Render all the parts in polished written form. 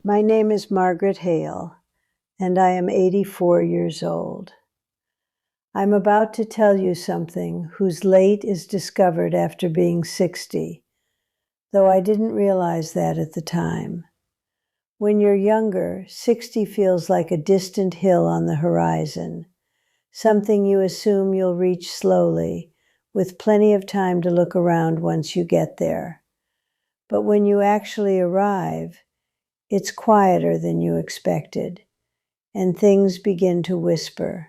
My name is Margaret Hale, and I am 84 years old. I'm about to tell you something whose late is discovered after being 60, though I didn't realize that at the time. When you're younger, 60 feels like a distant hill on the horizon, something you assume you'll reach slowly, with plenty of time to look around once you get there. But when you actually arrive, it's quieter than you expected, and things begin to whisper.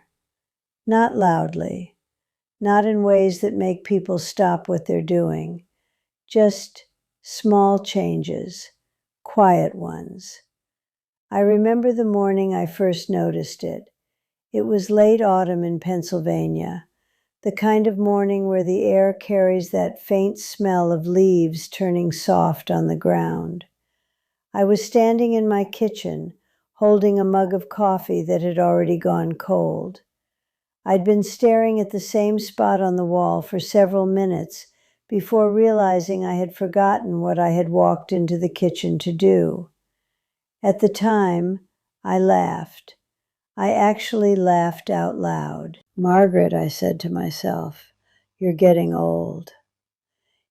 Not loudly, not in ways that make people stop what they're doing, just small changes, quiet ones. I remember the morning I first noticed it. It was late autumn in Pennsylvania, the kind of morning where the air carries that faint smell of leaves turning soft on the ground. I was standing in my kitchen, holding a mug of coffee that had already gone cold. I'd been staring at the same spot on the wall for several minutes before realizing I had forgotten what I had walked into the kitchen to do. At the time, I laughed. I actually laughed out loud. "Margaret," I said to myself, "you're getting old."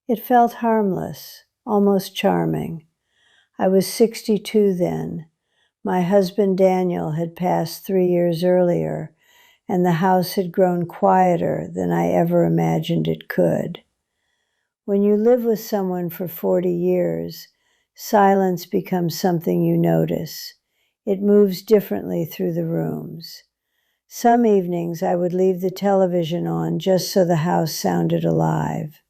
It felt harmless, almost charming. I was 62 then. My husband Daniel had passed 3 years earlier, and the house had grown quieter than I ever imagined it could. When you live with someone for 40 years, silence becomes something you notice. It moves differently through the rooms. Some evenings I would leave the television on just so the house sounded alive.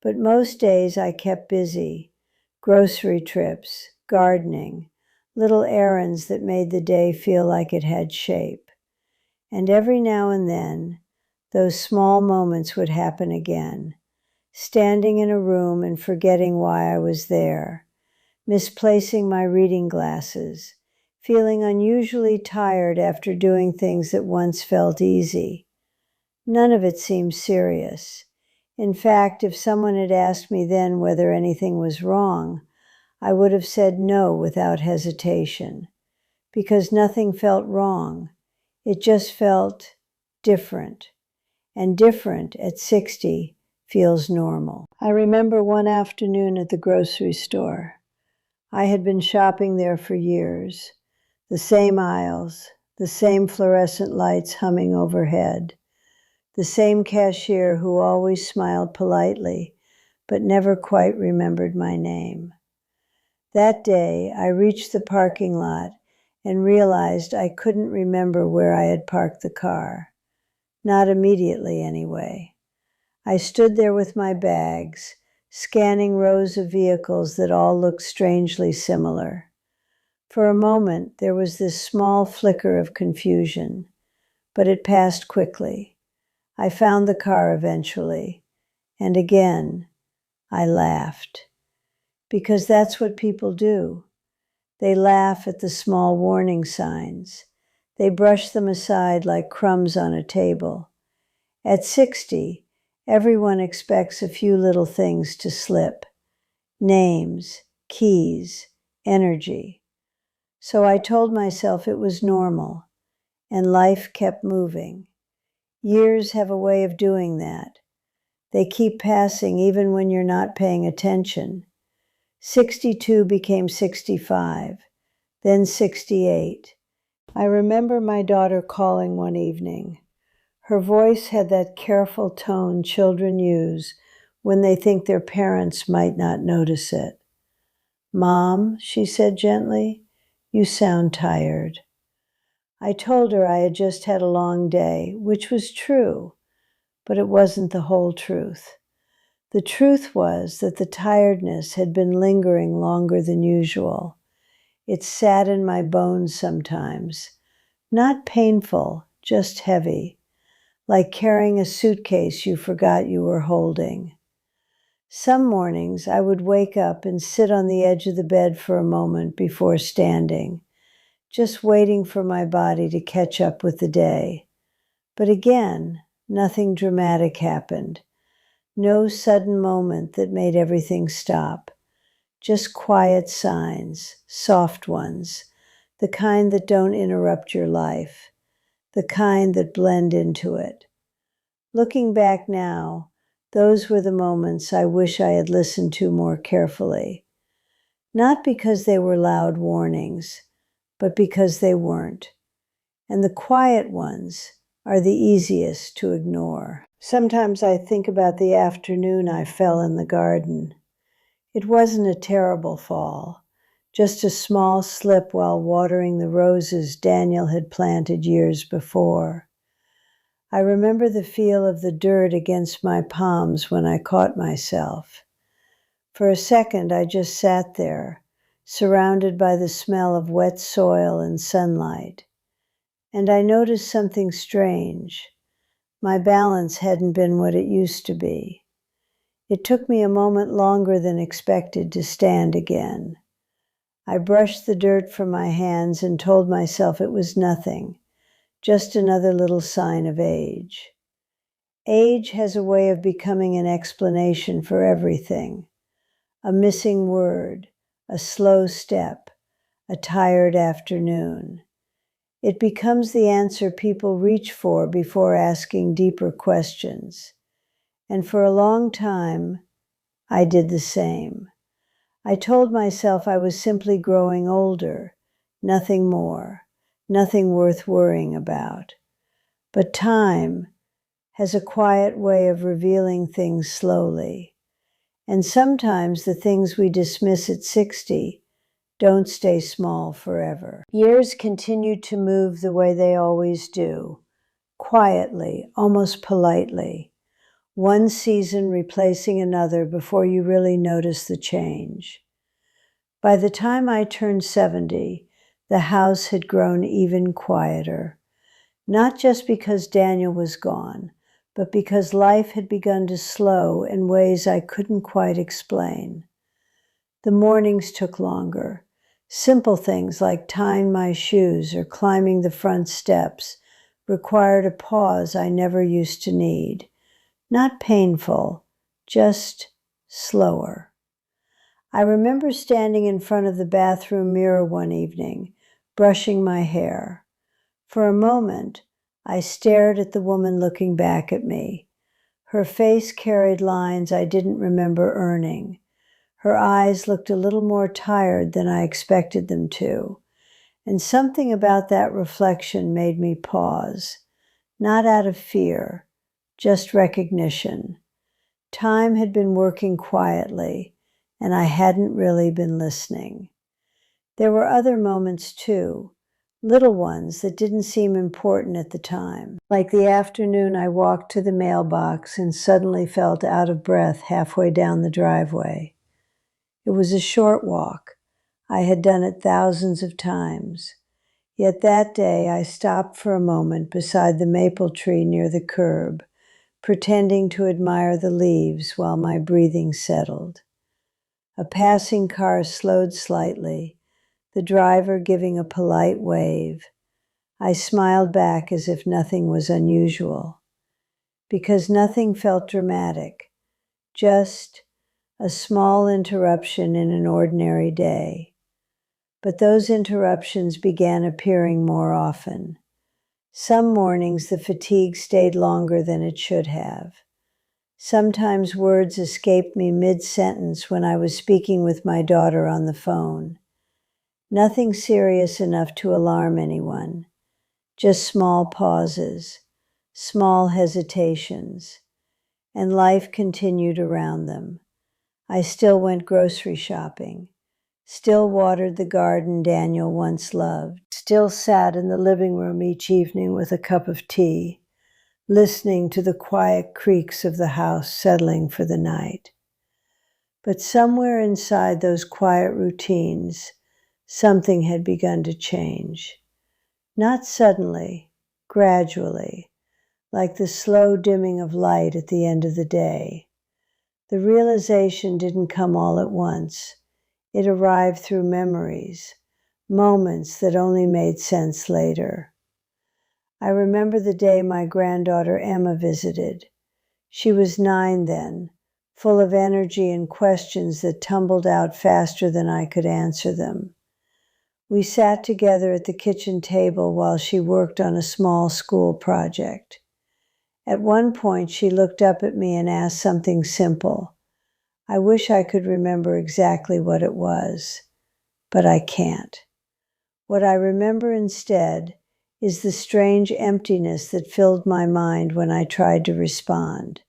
But most days I kept busy. Grocery trips, gardening, little errands that made the day feel like it had shape. And every now and then, those small moments would happen again. Standing in a room and forgetting why I was there, misplacing my reading glasses, feeling unusually tired after doing things that once felt easy. None of it seemed serious. In fact, if someone had asked me then whether anything was wrong, I would have said no without hesitation, because nothing felt wrong. It just felt different, and different at 60 feels normal. I remember one afternoon at the grocery store. I had been shopping there for years. The same aisles, the same fluorescent lights humming overhead, the same cashier who always smiled politely, but never quite remembered my name. That day, I reached the parking lot and realized I couldn't remember where I had parked the car. Not immediately, anyway. I stood there with my bags, scanning rows of vehicles that all looked strangely similar. For a moment, there was this small flicker of confusion, but it passed quickly. I found the car eventually, and again, I laughed. Because that's what people do. They laugh at the small warning signs. They brush them aside like crumbs on a table. At 60, everyone expects a few little things to slip. Names, keys, energy. So I told myself it was normal, and life kept moving. Years have a way of doing that. They keep passing even when you're not paying attention. 62 became 65, then 68. I remember my daughter calling one evening. Her voice had that careful tone children use when they think their parents might not notice it. "Mom," she said gently, "you sound tired." I told her I had just had a long day, which was true, but it wasn't the whole truth. The truth was that the tiredness had been lingering longer than usual. It sat in my bones sometimes. Not painful, just heavy, like carrying a suitcase you forgot you were holding. Some mornings I would wake up and sit on the edge of the bed for a moment before standing, just waiting for my body to catch up with the day. But again, nothing dramatic happened. No sudden moment that made everything stop. just quiet signs, soft ones, the kind that don't interrupt your life, the kind that blend into it. Looking back now, those were the moments I wish I had listened to more carefully. Not because they were loud warnings, but because they weren't. And the quiet ones are the easiest to ignore. Sometimes I think about the afternoon I fell in the garden. It wasn't a terrible fall, just a small slip while watering the roses Daniel had planted years before. I remember the feel of the dirt against my palms when I caught myself. For a second, I just sat there, surrounded by the smell of wet soil and sunlight. And I noticed something strange. My balance hadn't been what it used to be. It took me a moment longer than expected to stand again. I brushed the dirt from my hands and told myself it was nothing, just another little sign of age. Age has a way of becoming an explanation for everything. A missing word, a slow step, a tired afternoon. It becomes the answer people reach for before asking deeper questions. And for a long time, I did the same. I told myself I was simply growing older, nothing more, nothing worth worrying about. But time has a quiet way of revealing things slowly. And sometimes the things we dismiss at 60 don't stay small forever. Years continue to move the way they always do, quietly, almost politely. One season replacing another before you really notice the change. By the time I turned 70, the house had grown even quieter. Not just because Daniel was gone, but because life had begun to slow in ways I couldn't quite explain. The mornings took longer. Simple things like tying my shoes or climbing the front steps required a pause I never used to need. Not painful, just slower. I remember standing in front of the bathroom mirror one evening, brushing my hair. For a moment, I stared at the woman looking back at me. Her face carried lines I didn't remember earning. Her eyes looked a little more tired than I expected them to, and something about that reflection made me pause, not out of fear, just recognition. Time had been working quietly, and I hadn't really been listening. There were other moments too, little ones that didn't seem important at the time, like the afternoon I walked to the mailbox and suddenly felt out of breath halfway down the driveway. It was a short walk. I had done it thousands of times. Yet that day I stopped for a moment beside the maple tree near the curb, pretending to admire the leaves while my breathing settled. A passing car slowed slightly, the driver giving a polite wave. I smiled back as if nothing was unusual, because nothing felt dramatic, just a small interruption in an ordinary day. But those interruptions began appearing more often. Some mornings the fatigue stayed longer than it should have. Sometimes words escaped me mid-sentence when I was speaking with my daughter on the phone. Nothing serious enough to alarm anyone, just small pauses, small hesitations, and life continued around them. I still went grocery shopping, still watered the garden Daniel once loved, still sat in the living room each evening with a cup of tea, listening to the quiet creaks of the house settling for the night. But somewhere inside those quiet routines, something had begun to change. Not suddenly, gradually, like the slow dimming of light at the end of the day. The realization didn't come all at once. It arrived through memories, moments that only made sense later. I remember the day my granddaughter Emma visited. She was 9 then, full of energy and questions that tumbled out faster than I could answer them. We sat together at the kitchen table while she worked on a small school project. At one point, she looked up at me and asked something simple. I wish I could remember exactly what it was, but I can't. What I remember instead is the strange emptiness that filled my mind when I tried to respond.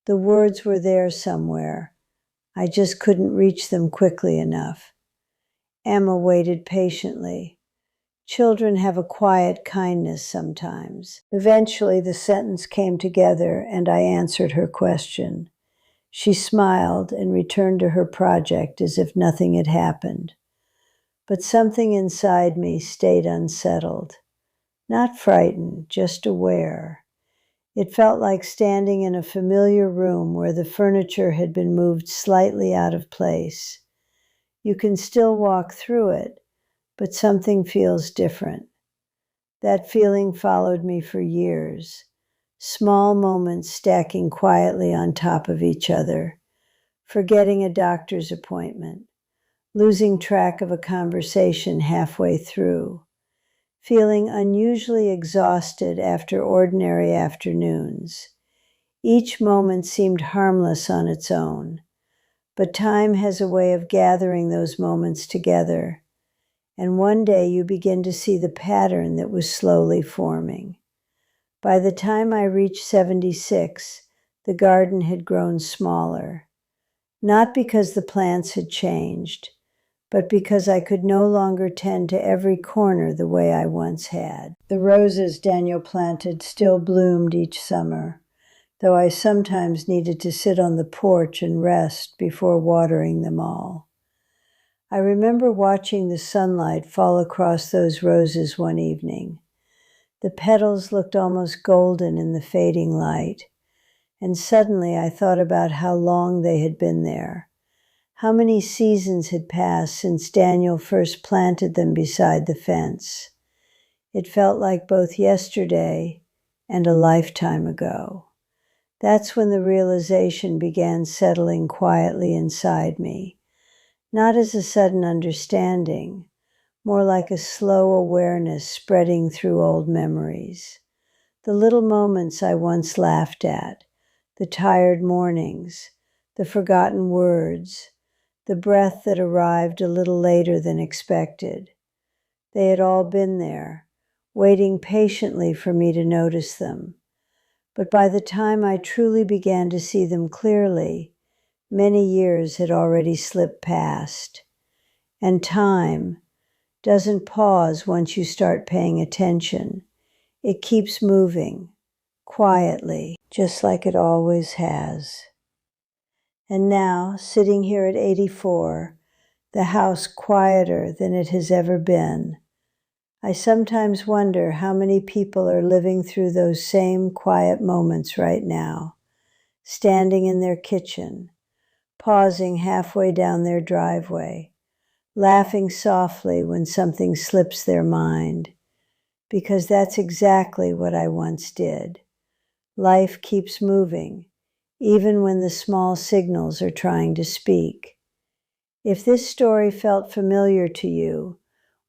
The words were there somewhere. I just couldn't reach them quickly enough. Emma waited patiently. Children have a quiet kindness sometimes. Eventually, the sentence came together and I answered her question. She smiled and returned to her project as if nothing had happened. But something inside me stayed unsettled. Not frightened, just aware. It felt like standing in a familiar room where the furniture had been moved slightly out of place. You can still walk through it, but something feels different. That feeling followed me for years. Small moments stacking quietly on top of each other. Forgetting a doctor's appointment. Losing track of a conversation halfway through. Feeling unusually exhausted after ordinary afternoons. Each moment seemed harmless on its own. But time has a way of gathering those moments together. And one day you begin to see the pattern that was slowly forming. By the time I reached 76, the garden had grown smaller. Not because the plants had changed, but because I could no longer tend to every corner the way I once had. The roses Daniel planted still bloomed each summer, though I sometimes needed to sit on the porch and rest before watering them all. I remember watching the sunlight fall across those roses one evening. The petals looked almost golden in the fading light, and suddenly I thought about how long they had been there. How many seasons had passed since Daniel first planted them beside the fence. It felt like both yesterday and a lifetime ago. That's when the realization began settling quietly inside me, not as a sudden understanding, more like a slow awareness spreading through old memories. The little moments I once laughed at, the tired mornings, the forgotten words, the breath that arrived a little later than expected. They had all been there, waiting patiently for me to notice them. But by the time I truly began to see them clearly, many years had already slipped past. And time doesn't pause once you start paying attention. It keeps moving, quietly, just like it always has. And now, sitting here at 84, the house quieter than it has ever been, I sometimes wonder how many people are living through those same quiet moments right now, standing in their kitchen, pausing halfway down their driveway, laughing softly when something slips their mind, because that's exactly what I once did. Life keeps moving, even when the small signals are trying to speak. If this story felt familiar to you,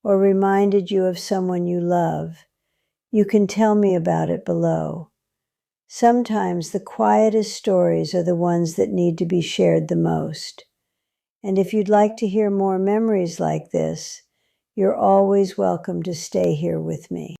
or reminded you of someone you love, you can tell me about it below. Sometimes the quietest stories are the ones that need to be shared the most. And if you'd like to hear more memories like this, you're always welcome to stay here with me.